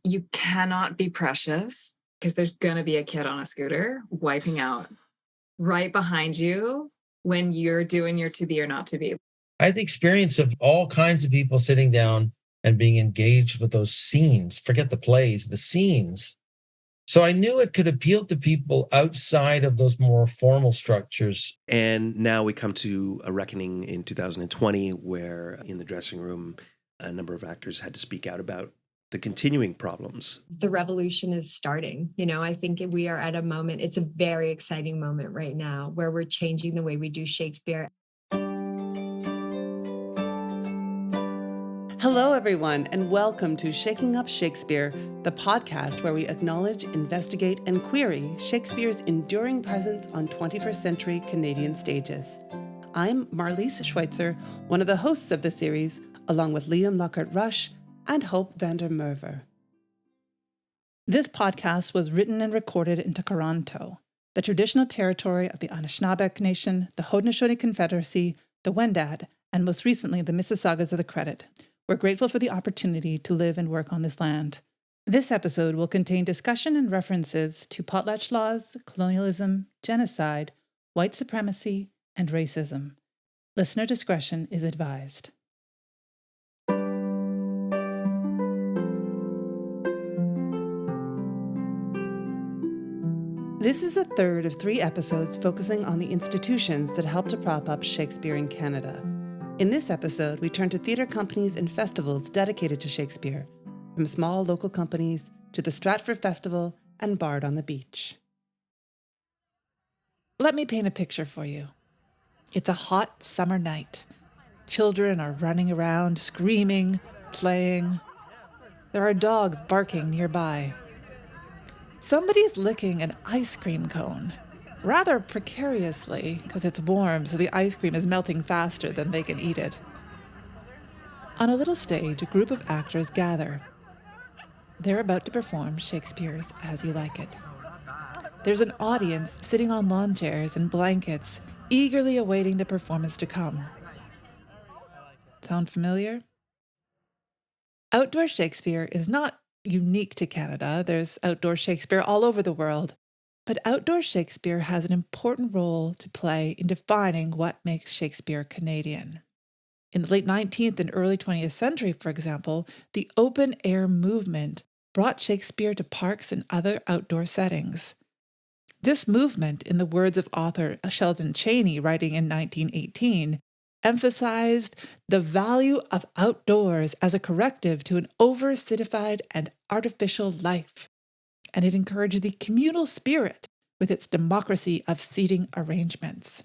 you cannot be precious because there's going to be a kid on a scooter wiping out right behind you when you're doing your to be or not to be. I had the experience of all kinds of people sitting down and being engaged with those scenes. Forget the plays, the scenes. So I knew it could appeal to people outside of those more formal structures. And now we come to a reckoning in 2020 where in the dressing room, a number of actors had to speak out about the continuing problems. The revolution is starting. I think we are at a moment, it's a very exciting moment right now where we're changing the way we do Shakespeare. Hello, everyone, and welcome to Shaking Up Shakespeare, the podcast where we acknowledge, investigate, and query Shakespeare's enduring presence on 21st century Canadian stages. I'm Marlis Schweitzer, one of the hosts of the series, along with Liam Lockhart-Rush and Hope Vander Merwe. This podcast was written and recorded in Toronto, the traditional territory of the Anishinaabe Nation, the Haudenosaunee Confederacy, the Wendat, and most recently the Mississaugas of the Credit. We're grateful for the opportunity to live and work on this land. This episode will contain discussion and references to potlatch laws, colonialism, genocide, white supremacy, and racism. Listener discretion is advised. This is a third of 3 episodes focusing on the institutions that help to prop up Shakespeare in Canada. In this episode, we turn to theatre companies and festivals dedicated to Shakespeare, from small local companies to the Stratford Festival and Bard on the Beach. Let me paint a picture for you. It's a hot summer night. Children are running around, screaming, playing. There are dogs barking nearby. Somebody's licking an ice cream cone. Rather precariously, because it's warm, so the ice cream is melting faster than they can eat it. On a little stage, a group of actors gather. They're about to perform Shakespeare's As You Like It. There's an audience sitting on lawn chairs and blankets, eagerly awaiting the performance to come. Sound familiar? Outdoor Shakespeare is not unique to Canada. There's outdoor Shakespeare all over the world. But outdoor Shakespeare has an important role to play in defining what makes Shakespeare Canadian. In the late 19th and early 20th century, for example, the open-air movement brought Shakespeare to parks and other outdoor settings. This movement, in the words of author Sheldon Chaney, writing in 1918, emphasized the value of outdoors as a corrective to an over-citified and artificial life. And it encouraged the communal spirit with its democracy of seating arrangements.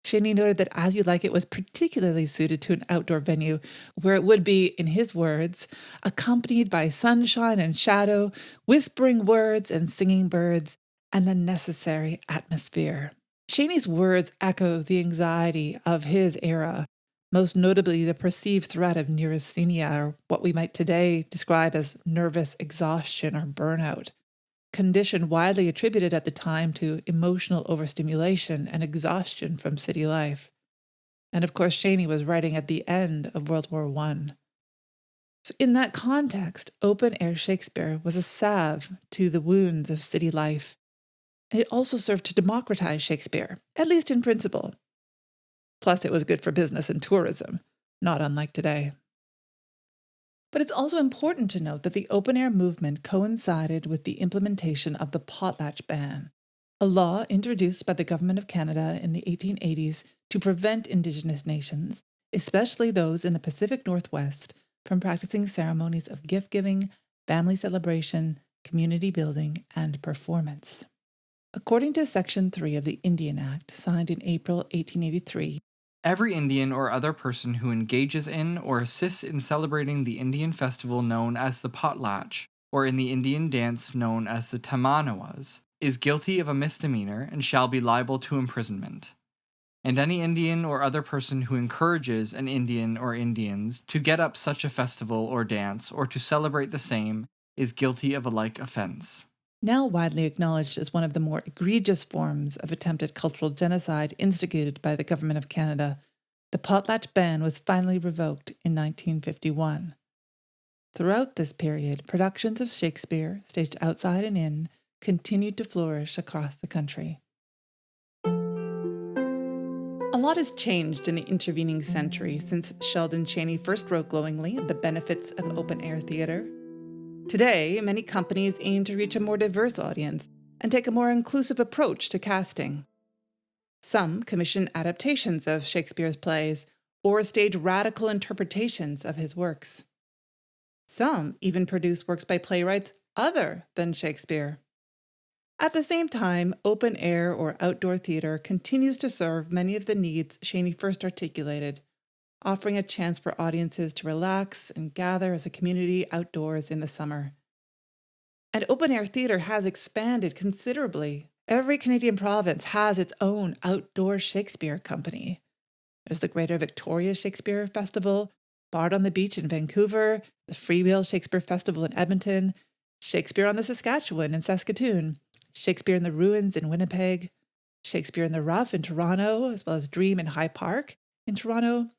Chaney noted that As You Like It was particularly suited to an outdoor venue where it would be, in his words, accompanied by sunshine and shadow, whispering words and singing birds, and the necessary atmosphere. Chaney's words echo the anxiety of his era, most notably the perceived threat of neurasthenia, or what we might today describe as nervous exhaustion or burnout, condition widely attributed at the time to emotional overstimulation and exhaustion from city life. And of course, Chaney was writing at the end of World War I. So in that context, open-air Shakespeare was a salve to the wounds of city life. And it also served to democratize Shakespeare, at least in principle. Plus, it was good for business and tourism, not unlike today. But it's also important to note that the open-air movement coincided with the implementation of the potlatch ban, a law introduced by the Government of Canada in the 1880s to prevent Indigenous nations, especially those in the Pacific Northwest, from practicing ceremonies of gift-giving, family celebration, community building, and performance. According to Section 3 of the Indian Act, signed in April 1883, every Indian or other person who engages in or assists in celebrating the Indian festival known as the potlatch, or in the Indian dance known as the tamanawas, is guilty of a misdemeanor and shall be liable to imprisonment. And any Indian or other person who encourages an Indian or Indians to get up such a festival or dance or to celebrate the same is guilty of a like offense. Now widely acknowledged as one of the more egregious forms of attempted cultural genocide instigated by the Government of Canada, the potlatch ban was finally revoked in 1951. Throughout this period, productions of Shakespeare, staged outside and in, continued to flourish across the country. A lot has changed in the intervening century since Sheldon Chaney first wrote glowingly of the benefits of open-air theatre. Today, many companies aim to reach a more diverse audience and take a more inclusive approach to casting. Some commission adaptations of Shakespeare's plays or stage radical interpretations of his works. Some even produce works by playwrights other than Shakespeare. At the same time, open air or outdoor theatre continues to serve many of the needs Chaney first articulated, offering a chance for audiences to relax and gather as a community outdoors in the summer. And open air theatre has expanded considerably. Every Canadian province has its own outdoor Shakespeare company. There's the Greater Victoria Shakespeare Festival, Bard on the Beach in Vancouver, the Freewheel Shakespeare Festival in Edmonton, Shakespeare on the Saskatchewan in Saskatoon, Shakespeare in the Ruins in Winnipeg, Shakespeare in the Ruff in Toronto, as well as Dream in High Park in Toronto,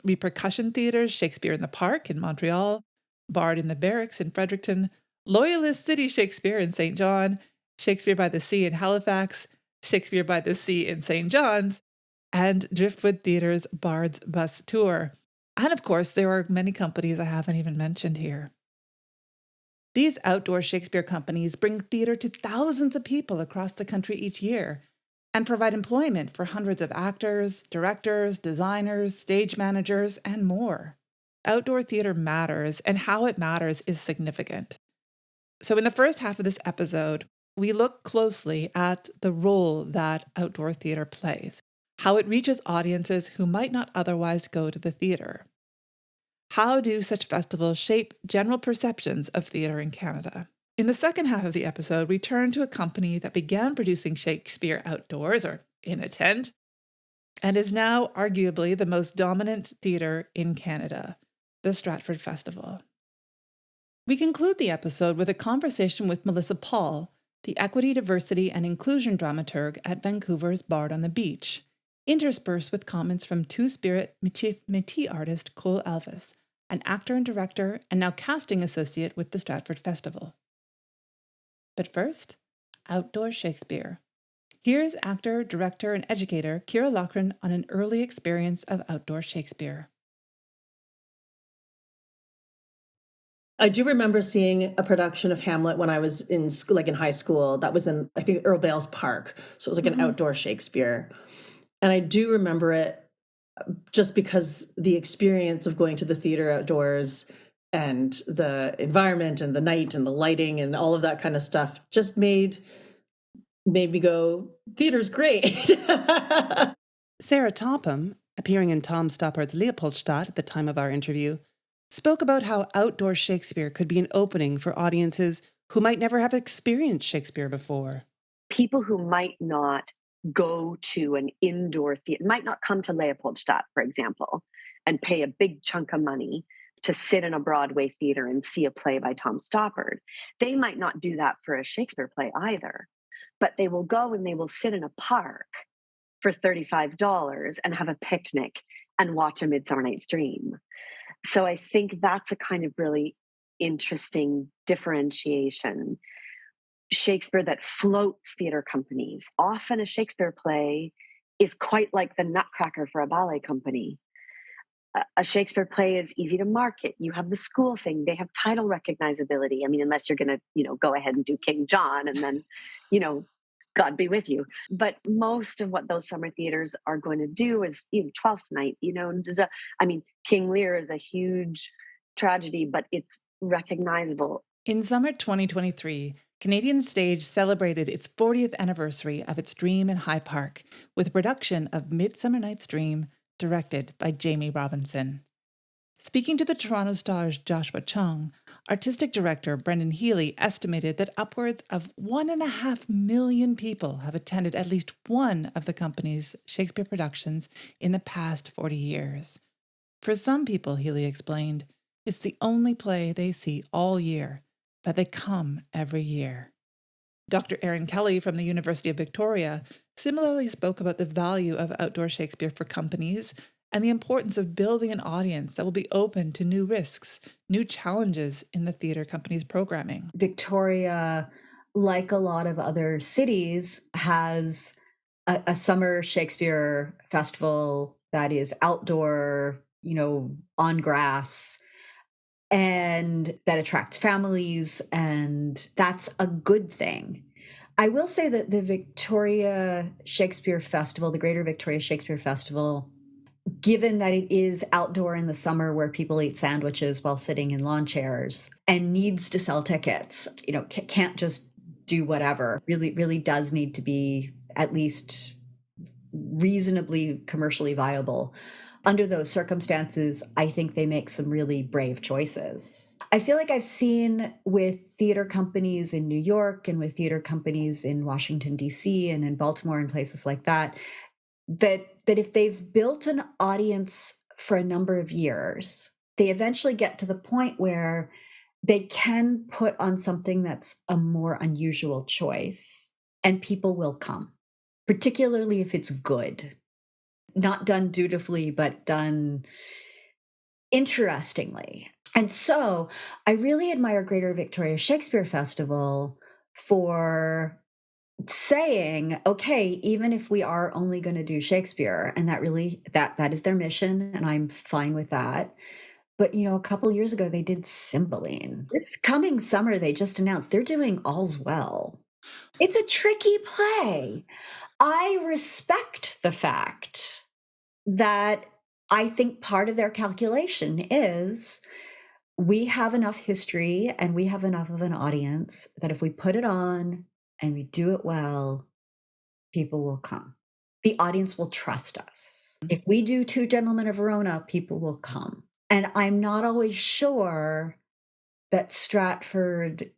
Repercussion Theatres, Shakespeare in the Park in Montreal, Bard in the Barracks in Fredericton, Loyalist City Shakespeare in St. John, Shakespeare by the Sea in Halifax, Shakespeare by the Sea in St. John's, and Driftwood Theatre's Bard's Bus Tour. And of course, there are many companies I haven't even mentioned here. These outdoor Shakespeare companies bring theatre to thousands of people across the country each year and provide employment for hundreds of actors, directors, designers, stage managers, and more. Outdoor theatre matters, and how it matters is significant. So in the first half of this episode, we look closely at the role that outdoor theatre plays, how it reaches audiences who might not otherwise go to the theatre. How do such festivals shape general perceptions of theatre in Canada? In the second half of the episode, we turn to a company that began producing Shakespeare outdoors or in a tent and is now arguably the most dominant theatre in Canada, the Stratford Festival. We conclude the episode with a conversation with Melissa Paul, the Equity, Diversity and Inclusion dramaturge at Vancouver's Bard on the Beach, interspersed with comments from Two-Spirit Michif Metis artist Cole Alvis, an actor and director and now casting associate with the Stratford Festival. But first, outdoor Shakespeare. Here's actor, director, and educator Ciara Loughran on an early experience of outdoor Shakespeare. I do remember seeing a production of Hamlet when I was in school, like in high school. That was in, I think, Earl Bale's Park. So it was like an outdoor Shakespeare. And I do remember it just because the experience of going to the theater outdoors and the environment and the night and the lighting and all of that kind of stuff just made me go, theater's great. Sarah Topham, appearing in Tom Stoppard's Leopoldstadt at the time of our interview, spoke about how outdoor Shakespeare could be an opening for audiences who might never have experienced Shakespeare before. People who might not go to an indoor theater, might not come to Leopoldstadt, for example, and pay a big chunk of money to sit in a Broadway theater and see a play by Tom Stoppard. They might not do that for a Shakespeare play either, but they will go and they will sit in a park for $35 and have a picnic and watch A Midsummer Night's Dream. So I think that's a kind of really interesting differentiation. Shakespeare that floats theater companies. Often a Shakespeare play is quite like the Nutcracker for a ballet company. A Shakespeare play is easy to market. You have the school thing. They have title recognizability. I mean, unless you're going to, go ahead and do King John and then, God be with you. But most of what those summer theaters are going to do is, Twelfth Night, King Lear is a huge tragedy, but it's recognizable. In summer 2023, Canadian Stage celebrated its 40th anniversary of its Dream in High Park with a production of Midsummer Night's Dream, directed by Jamie Robinson. Speaking to the Toronto Star's Joshua Chung, artistic director Brendan Healy estimated that upwards of 1.5 million people have attended at least one of the company's Shakespeare productions in the past 40 years. For some people, Healy explained, it's the only play they see all year, but they come every year. Dr. Erin Kelly from the University of Victoria similarly spoke about the value of outdoor Shakespeare for companies and the importance of building an audience that will be open to new risks, new challenges in the theater company's programming. Victoria, like a lot of other cities, has a summer Shakespeare festival that is outdoor, on grass, and that attracts families, and that's a good thing. I will say that the Victoria Shakespeare Festival, the Greater Victoria Shakespeare Festival, given that it is outdoor in the summer where people eat sandwiches while sitting in lawn chairs and needs to sell tickets, can't just do whatever, really does need to be at least reasonably commercially viable. Under those circumstances, I think they make some really brave choices. I feel like I've seen with theater companies in New York and with theater companies in Washington, D.C. and in Baltimore and places like that if they've built an audience for a number of years, they eventually get to the point where they can put on something that's a more unusual choice and people will come, particularly if it's good. Not done dutifully, but done interestingly. And so I really admire Greater Victoria Shakespeare Festival for saying, okay, even if we are only going to do Shakespeare, and that is their mission, and I'm fine with that. But a couple years ago they did Cymbeline. This coming summer they just announced they're doing All's Well. It's a tricky play. I respect the fact that I think part of their calculation is we have enough history and we have enough of an audience that if we put it on and we do it well, people will come. The audience will trust us. If we do Two Gentlemen of Verona, people will come. And I'm not always sure that Stratford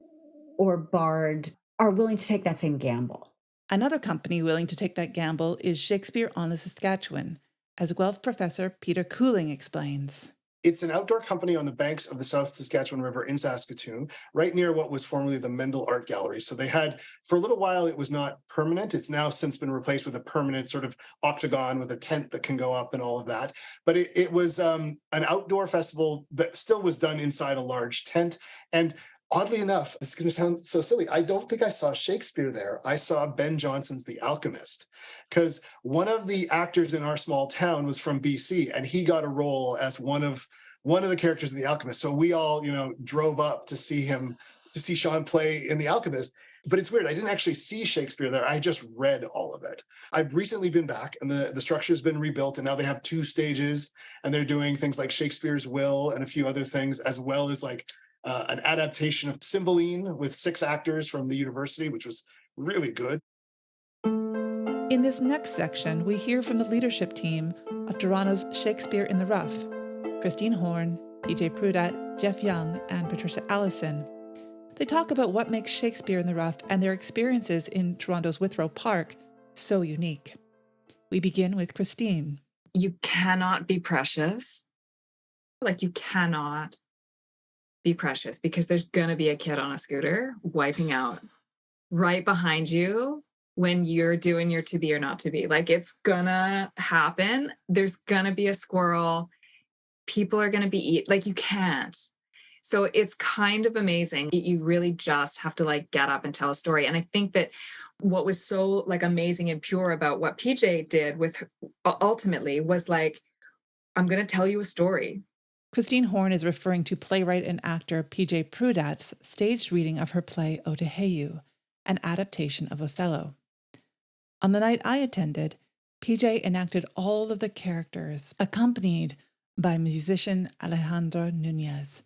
or Bard are willing to take that same gamble. Another company willing to take that gamble is Shakespeare on the Saskatchewan, as Guelph professor Peter Cooling explains. It's an outdoor company on the banks of the South Saskatchewan River in Saskatoon, right near what was formerly the Mendel Art Gallery. So they had, for a little while, it was not permanent. It's now since been replaced with a permanent sort of octagon with a tent that can go up and all of that. But it was an outdoor festival that still was done inside a large tent. And oddly enough, it's going to sound so silly, I don't think I saw Shakespeare there. I saw Ben Jonson's The Alchemist, because one of the actors in our small town was from BC, and he got a role as one of the characters in The Alchemist. So we all, drove up to see Sean play in The Alchemist. But it's weird. I didn't actually see Shakespeare there. I just read all of it. I've recently been back, and the structure's been rebuilt, and now they have 2 stages, and they're doing things like Shakespeare's Will and a few other things, as well as like an adaptation of Cymbeline with 6 actors from the university, which was really good. In this next section, we hear from the leadership team of Toronto's Shakespeare in the Ruff, Christine Horn, PJ Prudat, Jeff Young, and Patricia Allison. They talk about what makes Shakespeare in the Ruff and their experiences in Toronto's Withrow Park so unique. We begin with Christine. You cannot be precious. You cannot be precious, because there's going to be a kid on a scooter wiping out right behind you when you're doing your to be or not to be. It's gonna happen. There's gonna be a squirrel. People are gonna be you can't. So it's kind of amazing. You really just have to get up and tell a story. And I think that what was so amazing and pure about what PJ did with ultimately was I'm gonna tell you a story. Christine Horn is referring to playwright and actor PJ Prudat's staged reading of her play Otaheyu, an adaptation of Othello. On the night I attended, PJ enacted all of the characters, accompanied by musician Alejandro Nunez.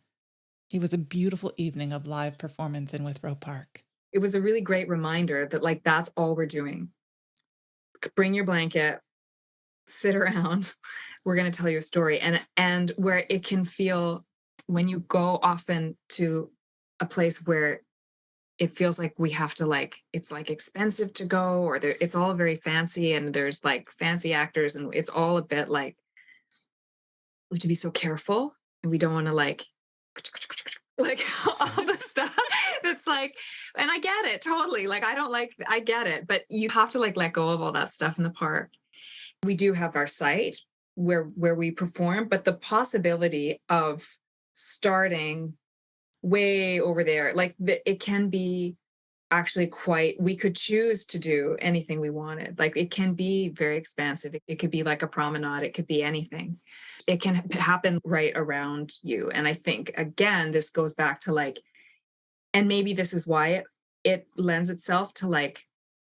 It was a beautiful evening of live performance in Withrow Park. It was a really great reminder that that's all we're doing. Bring your blanket, sit around. We're going to tell you a story. And where it can feel, when you go often to a place where it feels like we have to it's expensive to go, or it's all very fancy and there's fancy actors, and it's all a bit we have to be so careful, and we don't want to all the stuff that's and I get it totally. I get it, but you have to let go of all that stuff in the park. We do have our site, where we perform, but the possibility of starting way over there, like it can be actually quite, we could choose to do anything we wanted. Like it can be very expansive. It could be like a promenade. It could be anything. It can happen right around you. And I think, again, this goes back to like, and maybe this is why it lends itself to like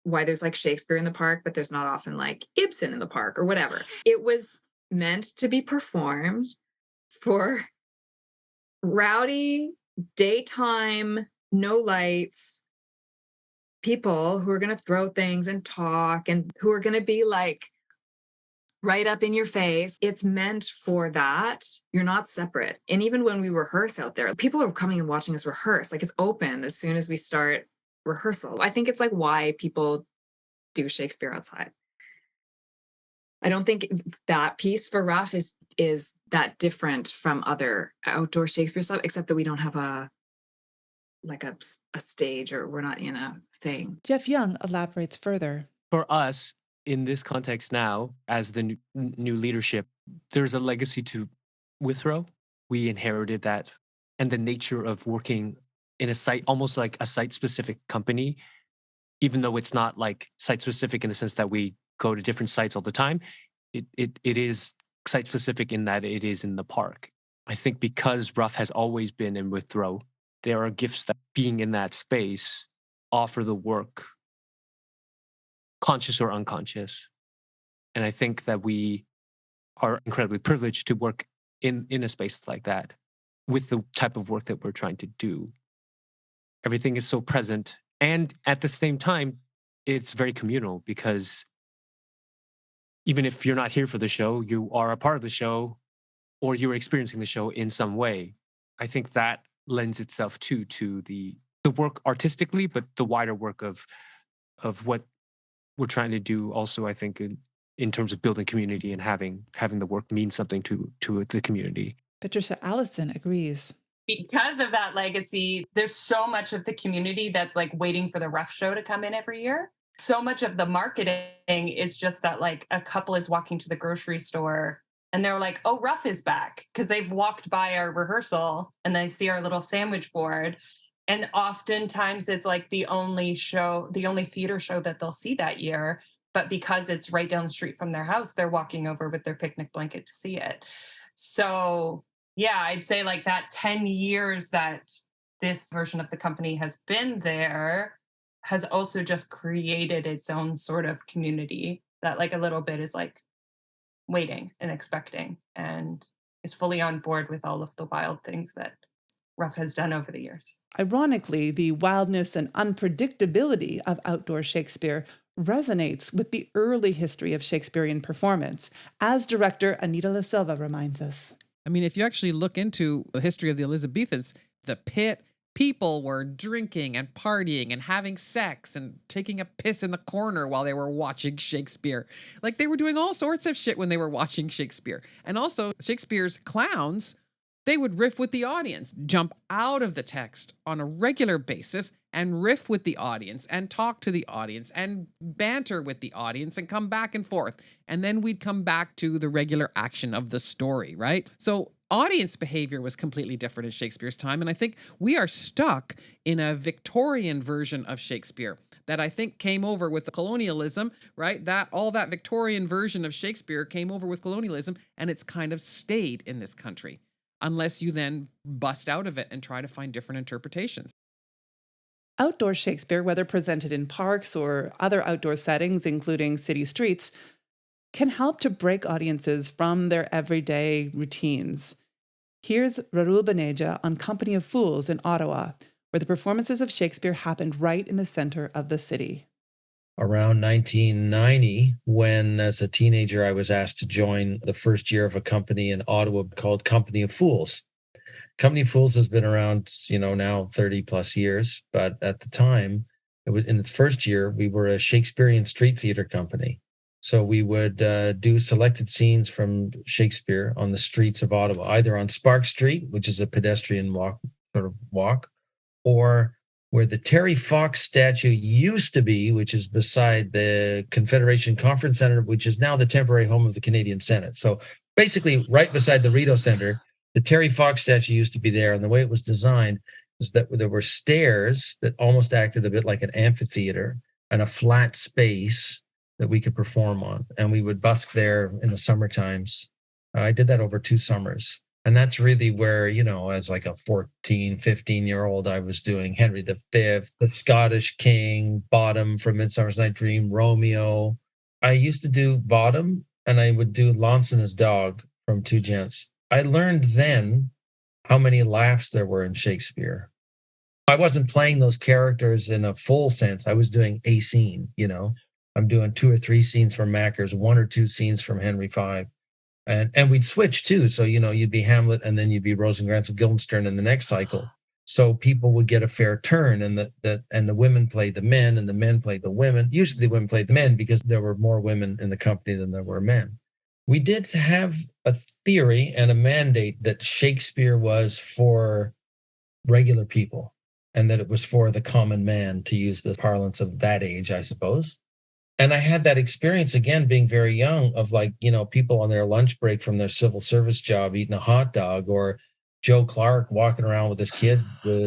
why there's like Shakespeare in the park, but there's not often like Ibsen in the park or whatever. It was meant to be performed for rowdy, daytime, no lights, people who are going to throw things and talk and who are going to be like right up in your face. It's meant for that. You're not separate. And even when we rehearse out there, people are coming and watching us rehearse. Like it's open as soon as we start rehearsal. I think it's like why people do Shakespeare outside. I don't think that piece for Ruff is that different from other outdoor Shakespeare stuff, except that we don't have a stage, or we're not in a thing. Jeff Young elaborates further. For us, in this context now, as the new leadership, there's a legacy to Withrow. We inherited that, and the nature of working in a site, almost like a site-specific company, even though it's not like site-specific in the sense that we go to different sites all the time. It is site-specific in that it is in the park. I think because Ruff has always been in Withrow, there are gifts that being in that space offer the work, conscious or unconscious. And I think that we are incredibly privileged to work in a space like that with the type of work that we're trying to do. Everything is so present. And at the same time, it's very communal, because even if you're not here for the show, you are a part of the show, or you're experiencing the show in some way. I think that lends itself to the work artistically, but the wider work of what we're trying to do also, I think, in terms of building community and having the work mean something to the community. Patricia Allison agrees. Because of that legacy, there's so much of the community that's like waiting for the Ruff show to come in every year. So much of the marketing is just that like a couple is walking to the grocery store and they're like, oh, Ruff is back, because they've walked by our rehearsal and they see our little sandwich board. And oftentimes it's like the only theater show that they'll see that year. But because it's right down the street from their house, they're walking over with their picnic blanket to see it. So yeah, I'd say like that 10 years that this version of the company has been there has also just created its own sort of community that like a little bit is like waiting and expecting and is fully on board with all of the wild things that Ruff has done over the years. Ironically, the wildness and unpredictability of outdoor Shakespeare resonates with the early history of Shakespearean performance, as director Anita La Silva reminds us. I mean, if you actually look into the history of the Elizabethans, the pit, people were drinking and partying and having sex and taking a piss in the corner while they were watching Shakespeare. Like, they were doing all sorts of shit when they were watching Shakespeare. And also, Shakespeare's clowns, they would riff with the audience, jump out of the text on a regular basis and riff with the audience and talk to the audience and banter with the audience and come back and forth. And then we'd come back to the regular action of the story, right? So audience behavior was completely different in Shakespeare's time. And I think we are stuck in a Victorian version of Shakespeare that I think came over with the colonialism, right? That all that Victorian version of Shakespeare came over with colonialism, and it's kind of stayed in this country, unless you then bust out of it and try to find different interpretations. Outdoor Shakespeare, whether presented in parks or other outdoor settings, including city streets, can help to break audiences from their everyday routines. Here's Rahul Baneja on Company of Fools in Ottawa, where the performances of Shakespeare happened right in the center of the city. Around 1990, when as a teenager I was asked to join the first year of a company in Ottawa called Company of Fools. Company of Fools has been around, now 30 plus years, but at the time, in its first year, we were a Shakespearean street theater company. So we would do selected scenes from Shakespeare on the streets of Ottawa, either on Spark Street, which is a pedestrian walk, or where the Terry Fox statue used to be, which is beside the Confederation Conference Center, which is now the temporary home of the Canadian Senate. So basically, right beside the Rideau Center, the Terry Fox statue used to be there. And the way it was designed is that there were stairs that almost acted a bit like an amphitheater and a flat space that we could perform on. And we would busk there in the summer times. I did that over 2 summers. And that's really where, as like a 14, 15-year-old, I was doing Henry V, the Scottish King, Bottom from Midsummer's Night Dream, Romeo. I used to do Bottom, and I would do Launce and His Dog from Two Gents. I learned then how many laughs there were in Shakespeare. I wasn't playing those characters in a full sense. I was doing a scene, I'm doing 2 or 3 scenes from Macker's, 1 or 2 scenes from Henry V. And we'd switch too. So, you'd be Hamlet and then you'd be Rosencrantz of Guildenstern in the next cycle. So people would get a fair turn, and the women played the men and the men played the women. Usually the women played the men because there were more women in the company than there were men. We did have a theory and a mandate that Shakespeare was for regular people and that it was for the common man, to use the parlance of that age, I suppose. And I had that experience again, being very young, of people on their lunch break from their civil service job eating a hot dog, or Joe Clark walking around with his kid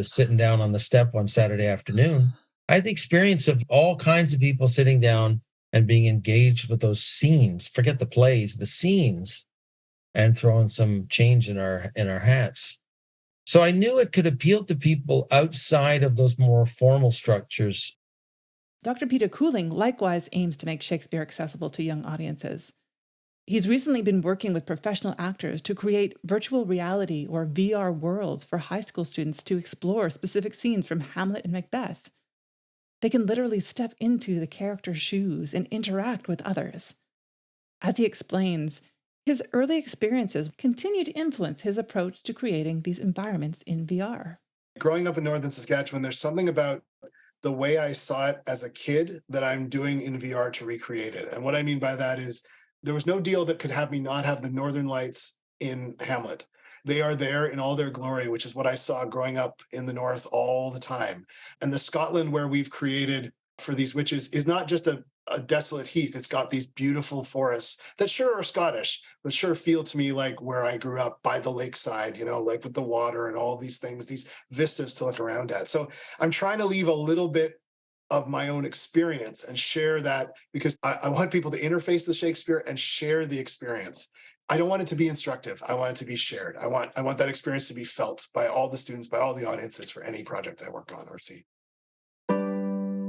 sitting down on the step one Saturday afternoon. I had the experience of all kinds of people sitting down and being engaged with those scenes. Forget the plays, the scenes, and throwing some change in our hats. So I knew it could appeal to people outside of those more formal structures. Dr. Peter Cooling likewise aims to make Shakespeare accessible to young audiences. He's recently been working with professional actors to create virtual reality or VR worlds for high school students to explore specific scenes from Hamlet and Macbeth. They can literally step into the character's shoes and interact with others. As he explains, his early experiences continue to influence his approach to creating these environments in VR. Growing up in northern Saskatchewan, there's something about the way I saw it as a kid that I'm doing in VR to recreate it. And what I mean by that is there was no deal that could have me not have the northern lights in Hamlet. They are there in all their glory, which is what I saw growing up in the north all the time. And the Scotland where we've created for these witches is not just a desolate heath. It's got these beautiful forests that sure are Scottish, but sure feel to me like where I grew up by the lakeside, like with the water and all these things, these vistas to look around at. So I'm trying to leave a little bit of my own experience and share that, because I want people to interface with Shakespeare and share the experience. I don't want it to be instructive. I want it to be shared. I want that experience to be felt by all the students, by all the audiences for any project I work on or see.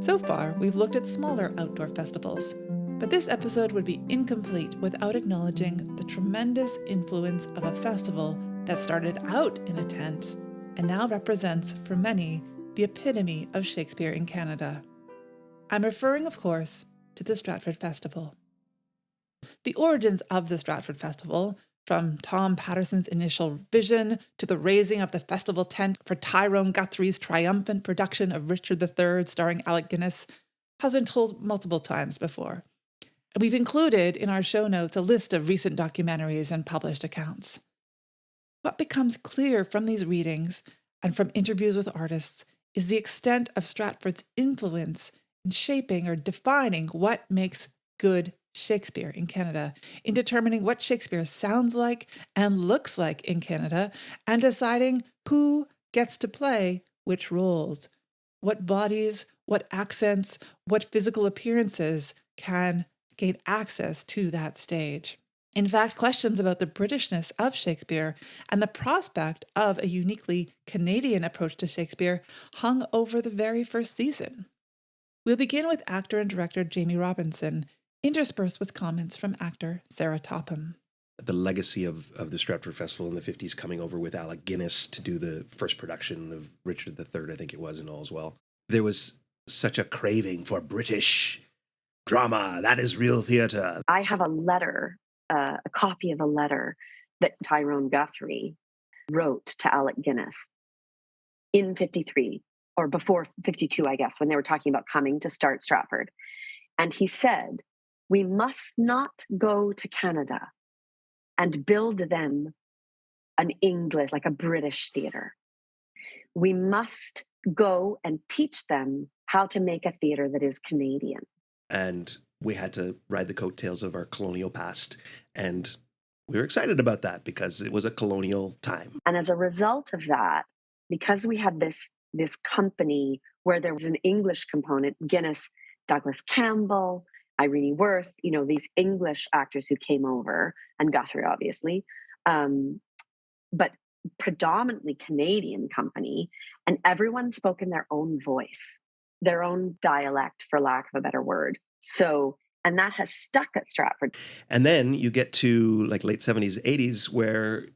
So far, we've looked at smaller outdoor festivals, but this episode would be incomplete without acknowledging the tremendous influence of a festival that started out in a tent and now represents, for many, the epitome of Shakespeare in Canada. I'm referring, of course, to the Stratford Festival. The origins of the Stratford Festival, from Tom Patterson's initial vision to the raising of the festival tent for Tyrone Guthrie's triumphant production of Richard III starring Alec Guinness, has been told multiple times before. And we've included in our show notes a list of recent documentaries and published accounts. What becomes clear from these readings and from interviews with artists is the extent of Stratford's influence in shaping or defining what makes good Shakespeare in Canada, in determining what Shakespeare sounds like and looks like in Canada, and deciding who gets to play which roles, what bodies, what accents, what physical appearances can gain access to that stage. In fact, questions about the Britishness of Shakespeare and the prospect of a uniquely Canadian approach to Shakespeare hung over the very first season. We'll begin with actor and director Jamie Robinson, interspersed with comments from actor Sarah Topham. The legacy of the Stratford Festival in the 50s, coming over with Alec Guinness to do the first production of Richard III, I think it was, in All's Well. There was such a craving for British drama. That is real theatre. I have a letter, a copy of a letter that Tyrone Guthrie wrote to Alec Guinness in 53, or before 52, I guess, when they were talking about coming to start Stratford. And he said, "We must not go to Canada and build them an English, like a British theatre. We must go and teach them how to make a theater that is Canadian. And we had to ride the coattails of our colonial past. And we were excited about that because it was a colonial time. And as a result of that, because we had this company where there was an English component, Guinness, Douglas Campbell, Irene Worth, these English actors who came over, and Guthrie, obviously, but predominantly Canadian company, and everyone spoke in their own voice, their own dialect, for lack of a better word. So, and that has stuck at Stratford. And then you get to like late 70s, 80s, where,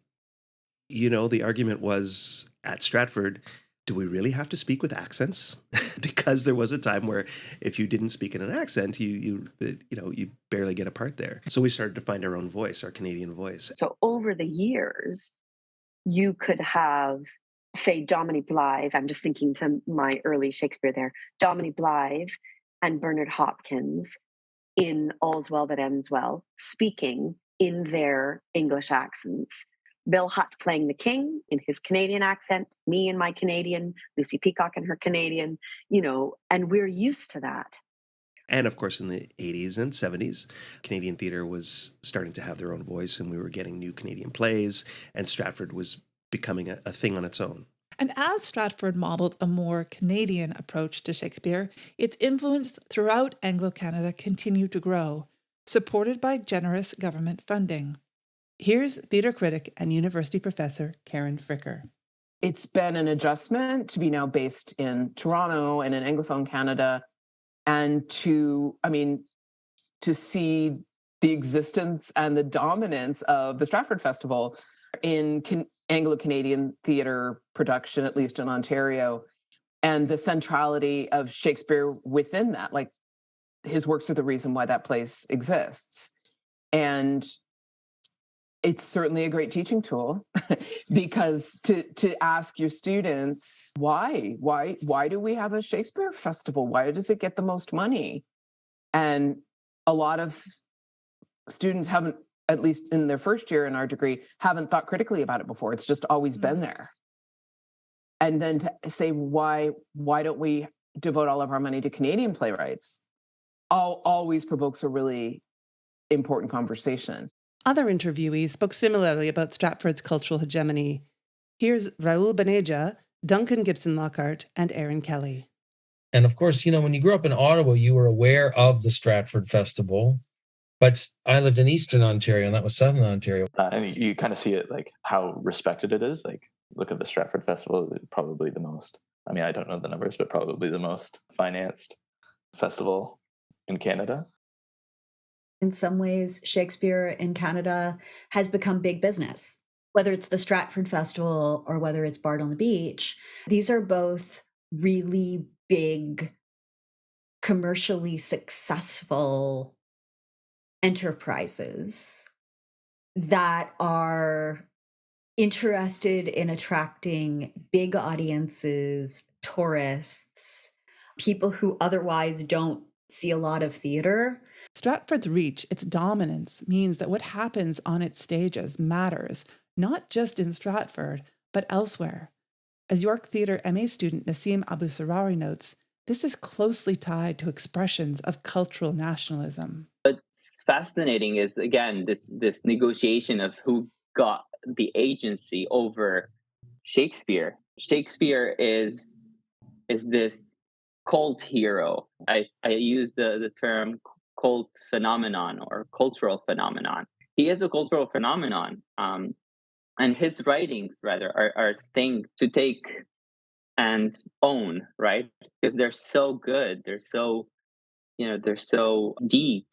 the argument was at Stratford, do we really have to speak with accents? Because there was a time where if you didn't speak in an accent, you barely get a part there. So we started to find our own voice, our Canadian voice. So over the years, you could have, say, Dominique Blythe, I'm just thinking to my early Shakespeare there, Dominique Blythe and Bernard Hopkins in All's Well That Ends Well, speaking in their English accents. Bill Hutt playing the king in his Canadian accent, me in my Canadian, Lucy Peacock in her Canadian, and we're used to that. And of course, in the 80s and 70s, Canadian theatre was starting to have their own voice, and we were getting new Canadian plays, and Stratford was becoming a thing on its own. And as Stratford modeled a more Canadian approach to Shakespeare, its influence throughout Anglo-Canada continued to grow, supported by generous government funding. Here's theatre critic and university professor Karen Fricker. It's been an adjustment to be now based in Toronto and in Anglophone Canada, and to see the existence and the dominance of the Stratford Festival in Anglo-Canadian theatre production, at least in Ontario, and the centrality of Shakespeare within that. Like, his works are the reason why that place exists. And it's certainly a great teaching tool because to ask your students, why do we have a Shakespeare Festival? Why does it get the most money? And a lot of students haven't, at least in their first year in our degree, haven't thought critically about it before. It's just always been there. And then to say, why don't we devote all of our money to Canadian playwrights, always provokes a really important conversation. Other interviewees spoke similarly about Stratford's cultural hegemony. Here's Raoul Beneja, Duncan Gibson Lockhart, and Aaron Kelly. And of course, when you grew up in Ottawa, you were aware of the Stratford Festival. But I lived in Eastern Ontario, and that was Southern Ontario. And you kind of see it, like, how respected it is. Like, look at the Stratford Festival, probably the most, I don't know the numbers, but probably the most financed festival in Canada. In some ways, Shakespeare in Canada has become big business. Whether it's the Stratford Festival or whether it's Bard on the Beach, these are both really big, commercially successful enterprises that are interested in attracting big audiences, tourists, people who otherwise don't see a lot of theater. Stratford's reach, its dominance, means that what happens on its stages matters, not just in Stratford, but elsewhere. As York Theatre MA student Nassim Abu Sarari notes, this is closely tied to expressions of cultural nationalism. What's fascinating is, again, this negotiation of who got the agency over Shakespeare. Shakespeare is this cult hero. I use the term cult phenomenon or cultural phenomenon. He is a cultural phenomenon, and his writings rather are a thing to take and own, right? Because they're so good, they're so deep.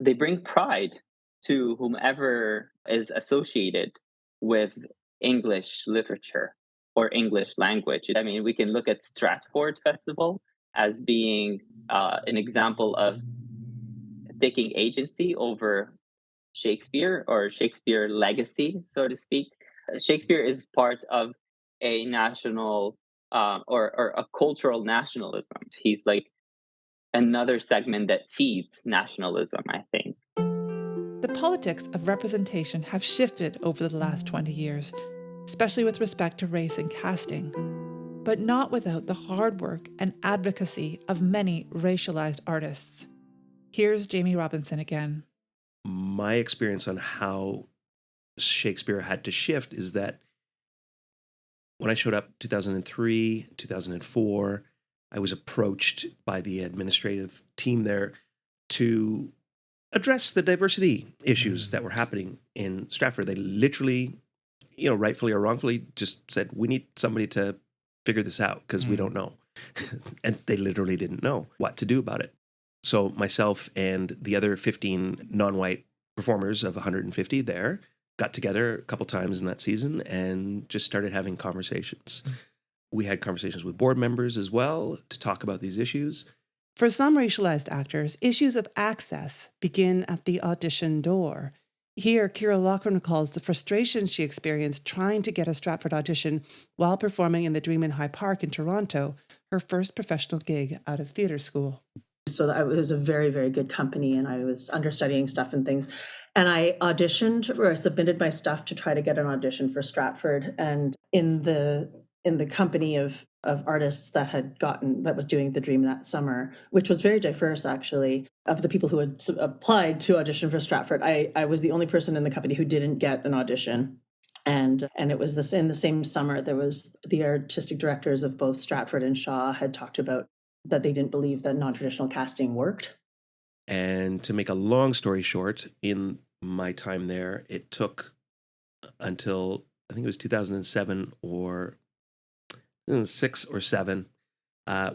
They bring pride to whomever is associated with English literature or English language. We can look at Stratford Festival as being an example of taking agency over Shakespeare or Shakespeare legacy, so to speak. Shakespeare is part of a national or a cultural nationalism. He's like another segment that feeds nationalism, I think. The politics of representation have shifted over the last 20 years, especially with respect to race and casting. but not without the hard work and advocacy of many racialized artists. Here's Jamie Robinson again. My experience on how Shakespeare had to shift is that when I showed up 2003, 2004, I was approached by the administrative team there to address the diversity issues that were happening in Stratford. They literally, rightfully or wrongfully, just said, we need somebody to figure this out because we don't know. And they literally didn't know what to do about it. So myself and the other 15 non-white performers of 150 there got together a couple times in that season and just started having conversations. We had conversations with board members as well to talk about these issues. For some racialized actors, issues of access begin at the audition door. Here, Kira Loughlin recalls the frustration she experienced trying to get a Stratford audition while performing in the Dream in High Park in Toronto, her first professional gig out of theatre school. So it was a very, very good company, and I was understudying stuff and things. And I auditioned, or I submitted my stuff to try to get an audition for Stratford. And in the company of artists that was doing the Dream that summer, which was very diverse, actually, of the people who had applied to audition for Stratford, I was the only person in the company who didn't get an audition. And it was this in the same summer, there was the artistic directors of both Stratford and Shaw had talked about that they didn't believe that non-traditional casting worked. And to make a long story short, in my time there, it took until I think it was 2007 or 2006 or 7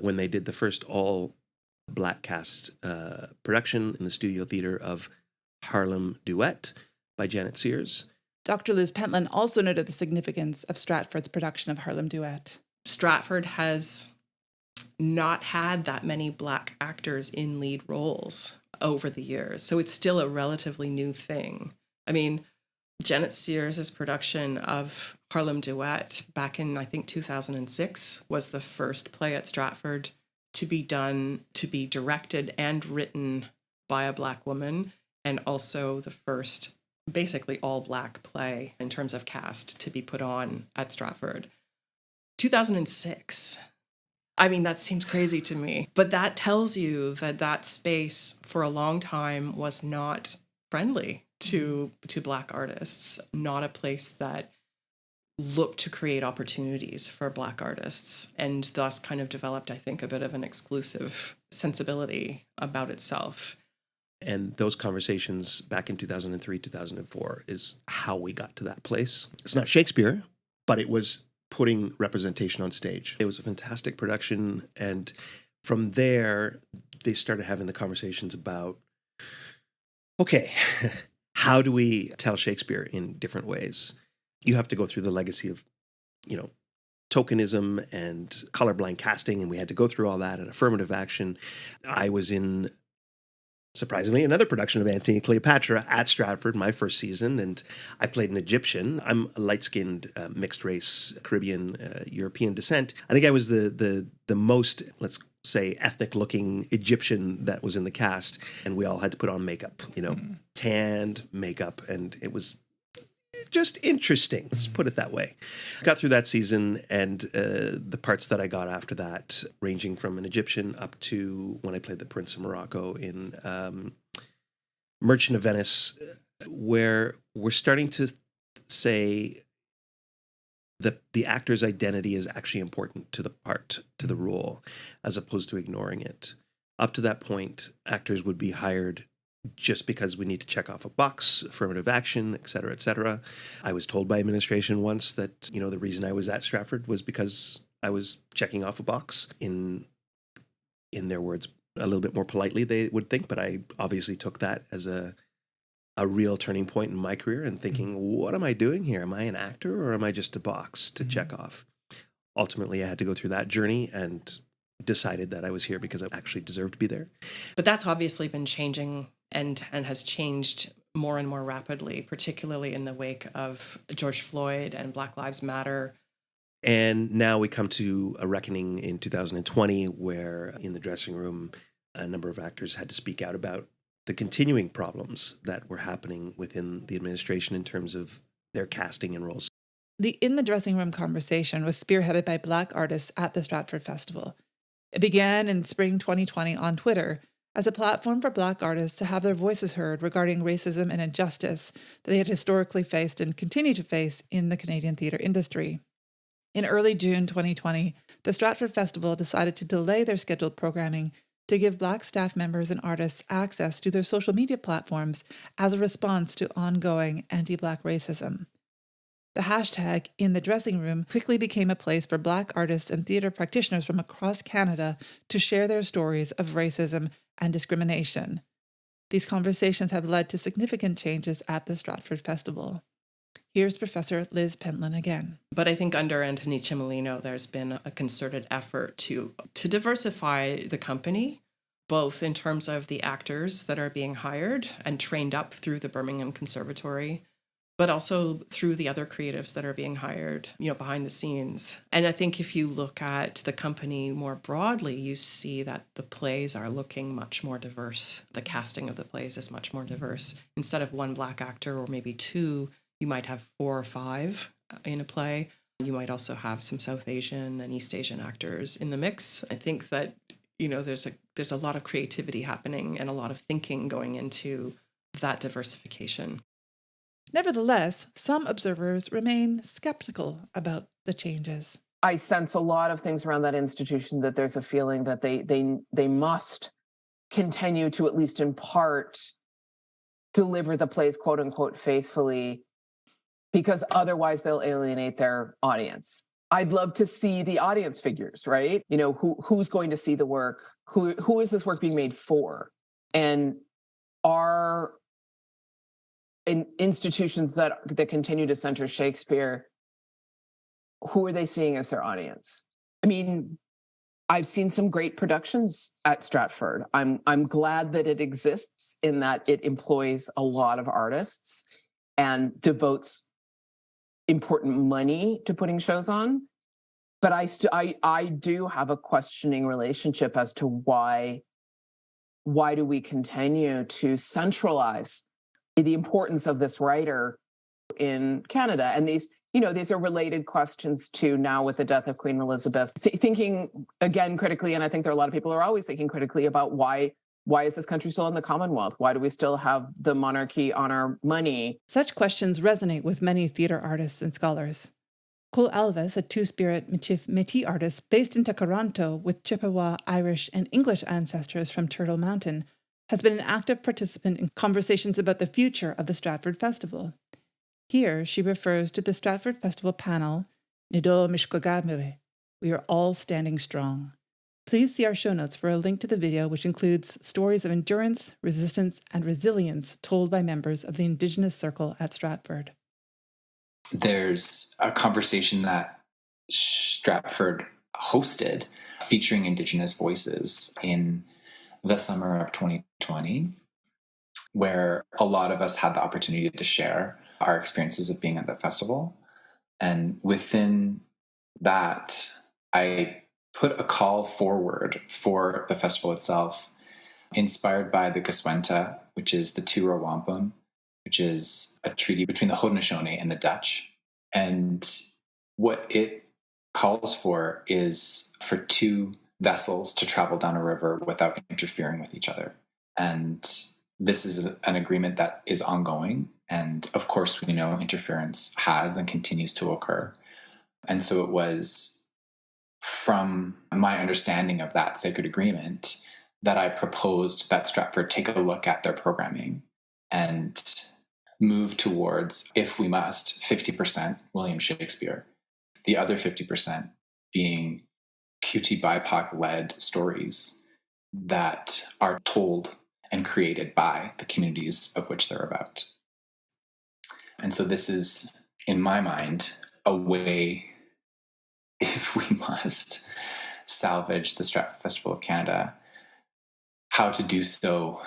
when they did the first all black cast production in the Studio Theatre of Harlem Duet by Janet Sears. Dr. Liz Pentland also noted the significance of Stratford's production of Harlem Duet. Stratford has not had that many black actors in lead roles over the years, so it's still a relatively new thing. I mean, Janet Sears' production of Harlem Duet back in, I think, 2006 was the first play at Stratford to be directed and written by a black woman, and also the first basically all black play in terms of cast to be put on at Stratford. 2006. I mean, that seems crazy to me, but that tells you that space for a long time was not friendly to black artists, not a place that looked to create opportunities for black artists, and thus kind of developed, I think, a bit of an exclusive sensibility about itself. And those conversations back in 2003, 2004 is how we got to that place. It's not Shakespeare, but it was putting representation on stage. It was a fantastic production. And from there, they started having the conversations about, okay, how do we tell Shakespeare in different ways? You have to go through the legacy of, tokenism and colorblind casting, and we had to go through all that and affirmative action. I was in, surprisingly, another production of Antony and Cleopatra at Stratford, my first season, and I played an Egyptian. I'm a light-skinned, mixed-race, Caribbean, European descent. I think I was the most, let's say, ethnic-looking Egyptian that was in the cast, and we all had to put on makeup, tanned makeup, and it was just interesting. Let's put it that way. Got through that season, and the parts that I got after that, ranging from an Egyptian up to when I played the Prince of Morocco in Merchant of Venice, where we're starting to say that the actor's identity is actually important to the part, to the role, as opposed to ignoring it. Up to that point, actors would be hired just because we need to check off a box, affirmative action, et cetera, et cetera. I was told by administration once that, the reason I was at Stratford was because I was checking off a box. In their words, a little bit more politely, they would think, but I obviously took that as a real turning point in my career and thinking, what am I doing here? Am I an actor or am I just a box to check off? Ultimately, I had to go through that journey and decided that I was here because I actually deserved to be there. But that's obviously been changing and has changed more and more rapidly, particularly in the wake of George Floyd and Black Lives Matter. And now we come to a reckoning in 2020 where in the dressing room, a number of actors had to speak out about the continuing problems that were happening within the administration in terms of their casting and roles. The In the Dressing Room conversation was spearheaded by Black artists at the Stratford Festival. It began in spring 2020 on Twitter as a platform for Black artists to have their voices heard regarding racism and injustice that they had historically faced and continue to face in the Canadian theatre industry. In early June 2020, the Stratford Festival decided to delay their scheduled programming to give Black staff members and artists access to their social media platforms as a response to ongoing anti-Black racism. The hashtag In the Dressing Room quickly became a place for Black artists and theatre practitioners from across Canada to share their stories of racism and discrimination. These conversations have led to significant changes at the Stratford Festival. Here's Professor Liz Pentland again. But I think under Anthony Cimolino, there's been a concerted effort to diversify the company, both in terms of the actors that are being hired and trained up through the Birmingham Conservatory, but also through the other creatives that are being hired, behind the scenes. And I think if you look at the company more broadly, you see that the plays are looking much more diverse. The casting of the plays is much more diverse. Instead of one Black actor or maybe two, you might have 4 or 5 in a play. You might also have some South Asian and East Asian actors in the mix. I think that, there's a lot of creativity happening and a lot of thinking going into that diversification. Nevertheless, some observers remain skeptical about the changes. I sense a lot of things around that institution that there's a feeling that they must continue to, at least in part, deliver the plays, quote unquote, faithfully, because otherwise they'll alienate their audience. I'd love to see the audience figures, right? Who's going to see the work? Who is this work being made for? And are in institutions that continue to center Shakespeare, who are they seeing as their audience? I mean, I've seen some great productions at Stratford. I'm glad that it exists in that it employs a lot of artists and devotes important money to putting shows on. But I do have a questioning relationship as to why do we continue to centralize the importance of this writer in Canada? And these are related questions to now with the death of Queen Elizabeth. Thinking again critically, and I think there are a lot of people who are always thinking critically about why is this country still in the Commonwealth? Why do we still have the monarchy on our money? Such questions resonate with many theatre artists and scholars. Cole Alvis, a two-spirit Michif Metis artist based in Toronto with Chippewa, Irish, and English ancestors from Turtle Mountain, has been an active participant in conversations about the future of the Stratford Festival. Here, she refers to the Stratford Festival panel, Nido Mishkogamwe, We Are All Standing Strong. Please see our show notes for a link to the video, which includes stories of endurance, resistance, and resilience told by members of the Indigenous Circle at Stratford. There's a conversation that Stratford hosted featuring Indigenous voices in the summer of 2020, where a lot of us had the opportunity to share our experiences of being at the festival. And within that, I put a call forward for the festival itself, inspired by the Goswenta, which is the Tura Wampum, which is a treaty between the Haudenosaunee and the Dutch. And what it calls for is for 2 vessels to travel down a river without interfering with each other. And this is an agreement that is ongoing. And of course, we know interference has and continues to occur. And so it was from my understanding of that sacred agreement that I proposed that Stratford take a look at their programming and move towards, if we must, 50% William Shakespeare, the other 50% being QT BIPOC-led stories that are told and created by the communities of which they're about. And so this is, in my mind, a way, if we must, salvage the Stratford Festival of Canada, how to do so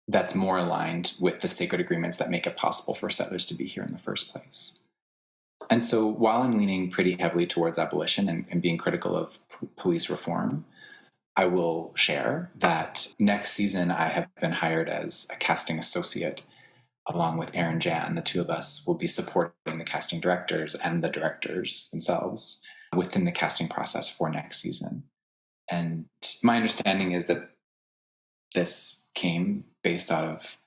that's more aligned with the sacred agreements that make it possible for settlers to be here in the first place. And so while I'm leaning pretty heavily towards abolition and being critical of police reform, I will share that next season I have been hired as a casting associate along with Aaron Jan, the two of us will be supporting the casting directors and the directors themselves within the casting process for next season. And my understanding is that this came based out of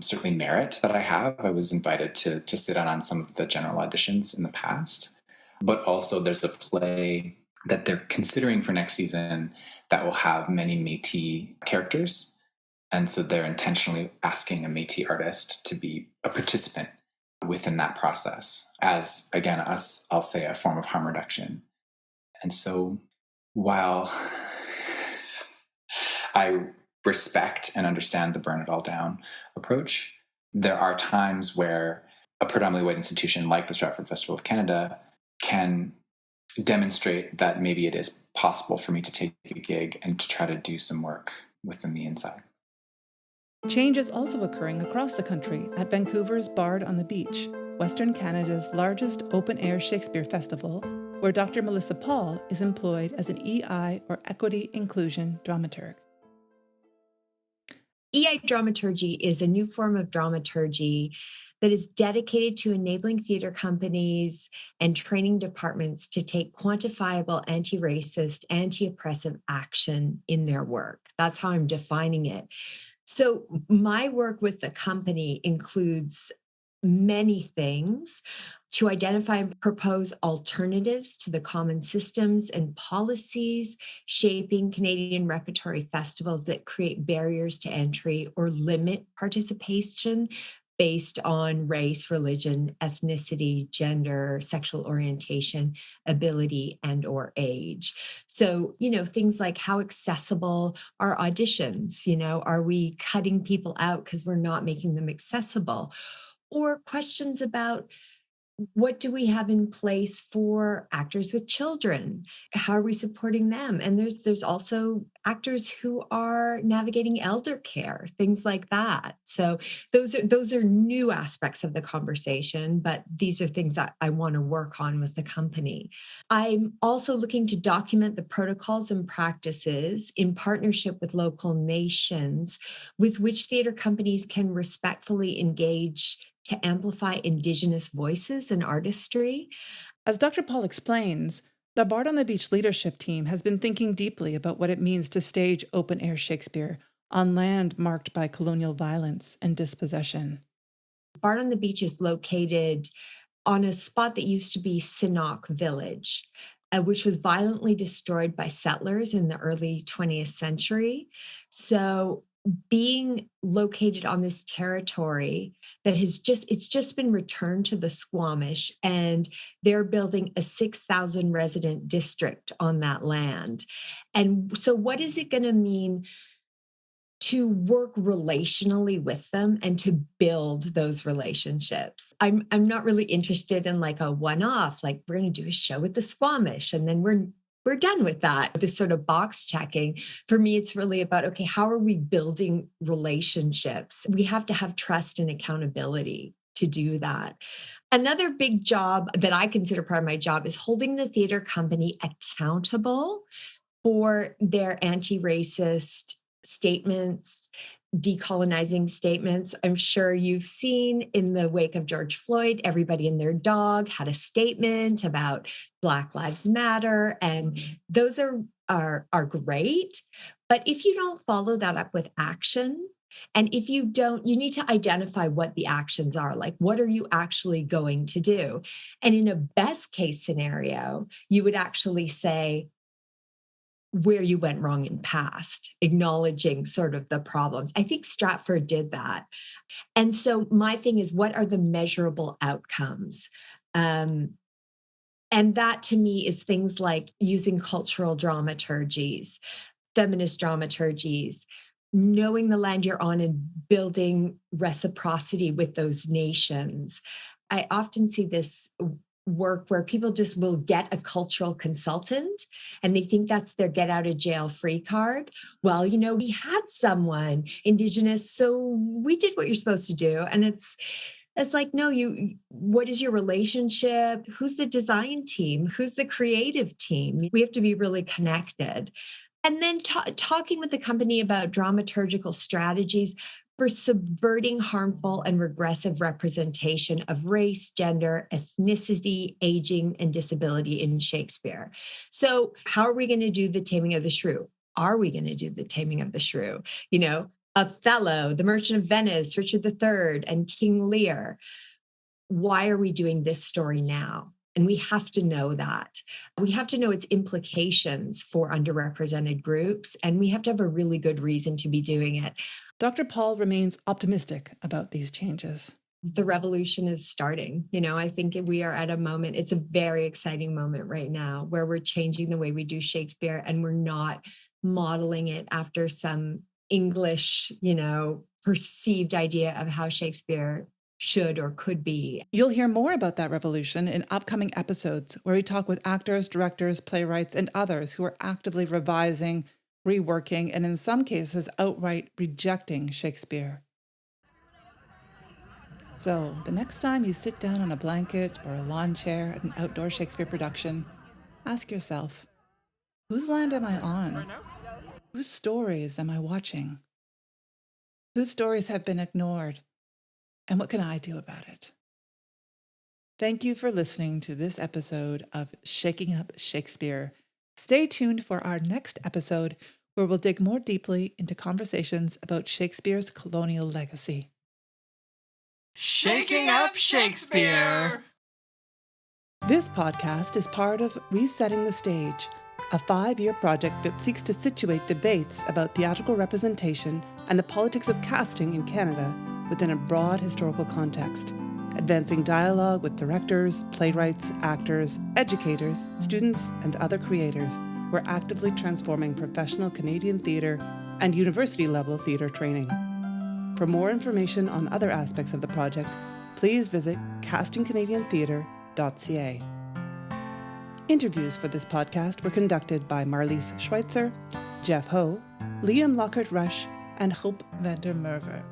certainly merit that I have. I was invited to sit in on some of the general auditions in the past, but also there's a play that they're considering for next season that will have many Métis characters. And so they're intentionally asking a Métis artist to be a participant within that process as, again, I'll say a form of harm reduction. And so while I respect and understand the burn it all down approach, there are times where a predominantly white institution like the Stratford Festival of Canada can demonstrate that maybe it is possible for me to take a gig and to try to do some work within the inside. Change is also occurring across the country at Vancouver's Bard on the Beach, Western Canada's largest open-air Shakespeare festival, where Dr. Melissa Paul is employed as an EI or Equity Inclusion Dramaturge. EI dramaturgy is a new form of dramaturgy that is dedicated to enabling theater companies and training departments to take quantifiable anti-racist, anti-oppressive action in their work. That's how I'm defining it. So my work with the company includes many things to identify and propose alternatives to the common systems and policies shaping Canadian repertory festivals that create barriers to entry or limit participation based on race, religion, ethnicity, gender, sexual orientation, ability, and or age. So, things like how accessible are auditions? Are we cutting people out because we're not making them accessible? Or questions about what do we have in place for actors with children? How are we supporting them? And there's also actors who are navigating elder care, things like that. So those are new aspects of the conversation, but these are things that I want to work on with the company. I'm also looking to document the protocols and practices in partnership with local nations with which theater companies can respectfully engage to amplify Indigenous voices and artistry. As Dr. Paul explains, the Bard on the Beach leadership team has been thinking deeply about what it means to stage open-air Shakespeare on land marked by colonial violence and dispossession. Bard on the Beach is located on a spot that used to be Sinnock Village, which was violently destroyed by settlers in the early 20th century. So being located on this territory that it's just been returned to the Squamish, and they're building a 6,000 resident district on that land. And so what is it going to mean to work relationally with them and to build those relationships? I'm not really interested in like a one-off, like we're going to do a show with the Squamish and then we're done with that. This sort of box checking. For me, it's really about, okay, how are we building relationships? We have to have trust and accountability to do that. Another big job that I consider part of my job is holding the theater company accountable for their anti-racist statements, decolonizing statements. I'm sure you've seen in the wake of George Floyd, everybody and their dog had a statement about Black Lives Matter, and those are great. But if you don't follow that up with action, and if you don't, you need to identify what the actions are. Like, what are you actually going to do? And in a best case scenario, you would actually say, where you went wrong in past, acknowledging sort of the problems. I think Stratford did that. And so my thing is, what are the measurable outcomes? And that to me is things like using cultural dramaturgies, feminist dramaturgies, knowing the land you're on and building reciprocity with those nations. I often see this work where people just will get a cultural consultant and they think that's their get out of jail free card. Well, we had someone Indigenous, so we did what you're supposed to do. And it's like, no, what is your relationship? Who's the design team? Who's the creative team? We have to be really connected. And then talking with the company about dramaturgical strategies, for subverting harmful and regressive representation of race, gender, ethnicity, aging, and disability in Shakespeare. So how are we going to do the Taming of the Shrew? Are we going to do the Taming of the Shrew? You know, Othello, The Merchant of Venice, Richard III, and King Lear. Why are we doing this story now? And we have to know that. We have to know its implications for underrepresented groups, and we have to have a really good reason to be doing it. Dr. Paul remains optimistic about these changes. The revolution is starting. You know, I think we are at a moment, it's a very exciting moment right now where we're changing the way we do Shakespeare, and we're not modeling it after some English, you know, perceived idea of how Shakespeare should or could be. You'll hear more about that revolution in upcoming episodes where we talk with actors, directors, playwrights, and others who are actively revising, reworking, and in some cases outright rejecting Shakespeare. So the next time you sit down on a blanket or a lawn chair at an outdoor Shakespeare production, ask yourself, whose land am I on? Whose stories am I watching? Whose stories have been ignored? And what can I do about it? Thank you for listening to this episode of Shaking Up Shakespeare. Stay tuned for our next episode where we'll dig more deeply into conversations about Shakespeare's colonial legacy. Shaking Up Shakespeare! This podcast is part of Resetting the Stage, a 5-year project that seeks to situate debates about theatrical representation and the politics of casting in Canada within a broad historical context, advancing dialogue with directors, playwrights, actors, educators, students, and other creators who are actively transforming professional Canadian theatre and university-level theatre training. For more information on other aspects of the project, please visit castingcanadiantheatre.ca. Interviews for this podcast were conducted by Marlis Schweitzer, Jeff Ho, Liam Lockhart-Rush, and Hope Vandermerwe.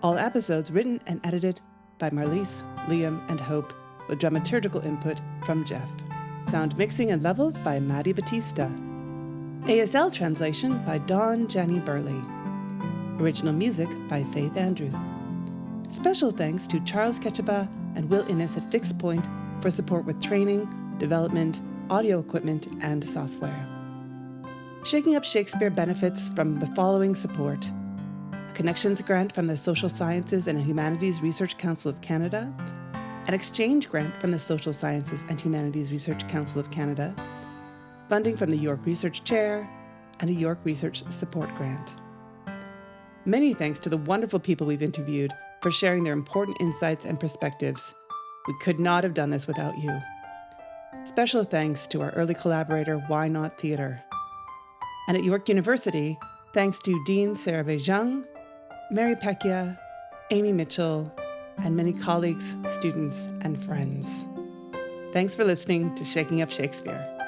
All episodes written and edited by Marlis, Liam, and Hope, with dramaturgical input from Jeff. Sound mixing and levels by Maddie Batista. ASL translation by Dawn Janney Burley. Original music by Faith Andrew. Special thanks to Charles Ketchaba and Will Innes at Fixed Point for support with training, development, audio equipment, and software. Shaking Up Shakespeare benefits from the following support: a Connections grant from the Social Sciences and Humanities Research Council of Canada, an exchange grant from the Social Sciences and Humanities Research Council of Canada, funding from the York Research Chair, and a York Research Support Grant. Many thanks to the wonderful people we've interviewed for sharing their important insights and perspectives. We could not have done this without you. Special thanks to our early collaborator, Why Not Theatre. And at York University, thanks to Dean Sarah Beijing, Mary Pecchia, Amy Mitchell, and many colleagues, students, and friends. Thanks for listening to Shaking Up Shakespeare.